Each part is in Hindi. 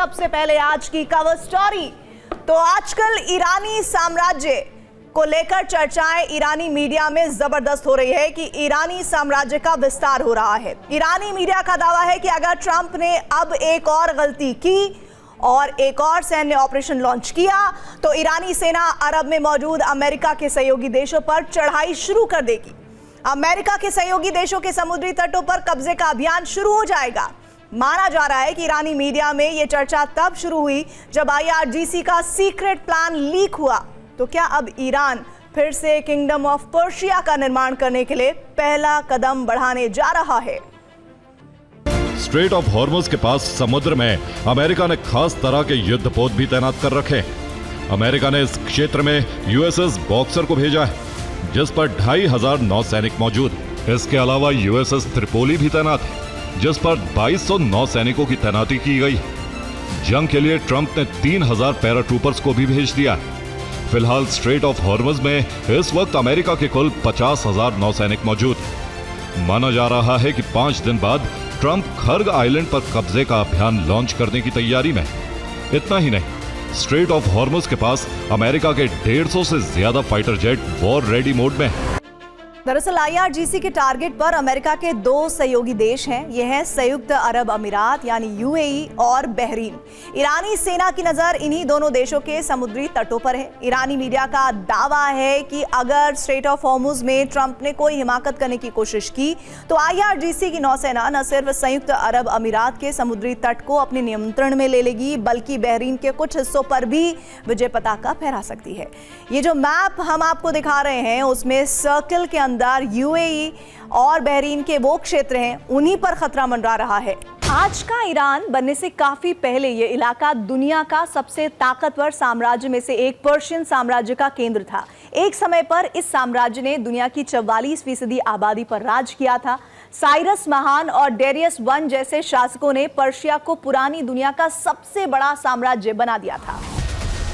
सबसे पहले आज की कवर स्टोरी। तो आजकल ईरानी साम्राज्य को लेकर चर्चाएं ईरानी मीडिया में जबरदस्त हो रही है कि ईरानी साम्राज्य का विस्तार हो रहा है। ईरानी मीडिया का दावा है कि अगर ट्रंप ने अब एक और गलती की और एक और सैन्य ऑपरेशन लॉन्च किया तो ईरानी सेना अरब में मौजूद अमेरिका के सहयोगी देशों पर चढ़ाई शुरू कर देगी। अमेरिका के सहयोगी देशों के समुद्री तटों पर कब्जे का अभियान शुरू हो जाएगा। माना जा रहा है कि ईरानी मीडिया में यह चर्चा तब शुरू हुई जब IRGC का सीक्रेट प्लान लीक हुआ। तो क्या अब ईरान फिर से किंगडम ऑफ पर्शिया का निर्माण करने के लिए पहला कदम बढ़ाने जा रहा है? स्ट्रेट ऑफ हॉर्मुज के पास समुद्र में अमेरिका ने खास तरह के युद्धपोत भी तैनात कर रखे हैं। अमेरिका ने इस क्षेत्र में USS बॉक्सर को भेजा है जिस पर 2500 नौसैनिक मौजूद है। इसके अलावा USS त्रिपोली भी तैनात है जिस पर 2200 नौसैनिकों की तैनाती की गई है। जंग के लिए ट्रंप ने 3000 पैराट्रूपर्स को भी भेज दिया है। फिलहाल स्ट्रेट ऑफ हॉर्मुज में इस वक्त अमेरिका के कुल 50,000 नौसैनिक मौजूद हैं। माना जा रहा है कि 5 दिन बाद ट्रंप खर्ग आइलैंड पर कब्जे का अभियान लॉन्च करने की तैयारी में। इतना ही नहीं, स्ट्रेट ऑफ हॉर्मुज के पास अमेरिका के 150 से ज्यादा fighter jet war ready mode में हैं। दरअसल IRGC के टारगेट पर अमेरिका के 2 सहयोगी देश हैं। यह है संयुक्त अरब अमीरात यानी UAE और बहरीन। ईरानी सेना की नजर इन्हीं दोनों देशों के समुद्री तटों पर है। ईरानी मीडिया का दावा है कि अगर स्ट्रेट ऑफ हॉर्मुज में ट्रंप ने कोई हिमाकत करने की कोशिश की तो IRGC की नौसेना न सिर्फ संयुक्त अरब अमीरात के समुद्री तट को अपने नियंत्रण में ले लेगी बल्कि बहरीन के कुछ हिस्सों पर भी विजय पताका फहरा सकती है। ये जो मैप हम आपको दिखा रहे हैं उसमें सर्कल के अंदर UAE और बहरीन के वो क्षेत्र हैं, उन्हीं पर खतरा मंडरा रहा है। आज का ईरान बनने से काफी पहले ये इलाका दुनिया का सबसे ताकतवर साम्राज्य में से एक पर्शियन साम्राज्य का केंद्र था। एक समय पर इस साम्राज्य ने दुनिया की 44% आबादी पर राज किया था। साइरस महान और डेरियस I जैसे शासकों ने पर्शिया को पुरानी दुनिया का सबसे बड़ा साम्राज्य बना दिया था।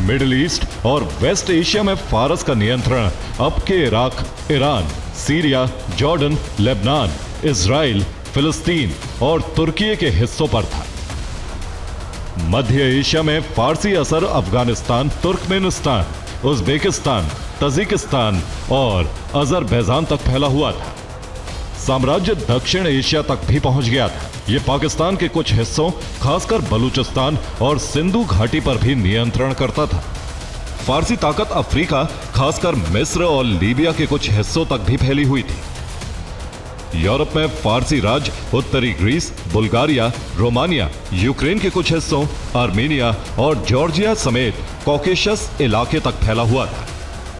मिडिल ईस्ट और वेस्ट एशिया में फारस का नियंत्रण अब के Iraq, Iran, Syria, Jordan, Lebanon, Israel, फिलिस्तीन और तुर्की के हिस्सों पर था। मध्य एशिया में फारसी असर अफगानिस्तान, तुर्कमेनिस्तान, उज्बेकिस्तान, तजिकिस्तान और अजरबैजान तक फैला हुआ था। साम्राज्य दक्षिण एशिया तक भी पहुंच गया था। ये पाकिस्तान के कुछ हिस्सों, खासकर बलूचिस्तान और सिंधु घाटी पर भी नियंत्रण करता था। फारसी ताकत अफ्रीका, खासकर मिस्र और लीबिया के कुछ हिस्सों तक भी फैली हुई थी। यूरोप में फारसी राज उत्तरी ग्रीस, बुल्गारिया, रोमानिया, यूक्रेन के कुछ हिस्सों, आर्मेनिया और जॉर्जिया समेत कॉकेशस इलाके तक फैला हुआ था।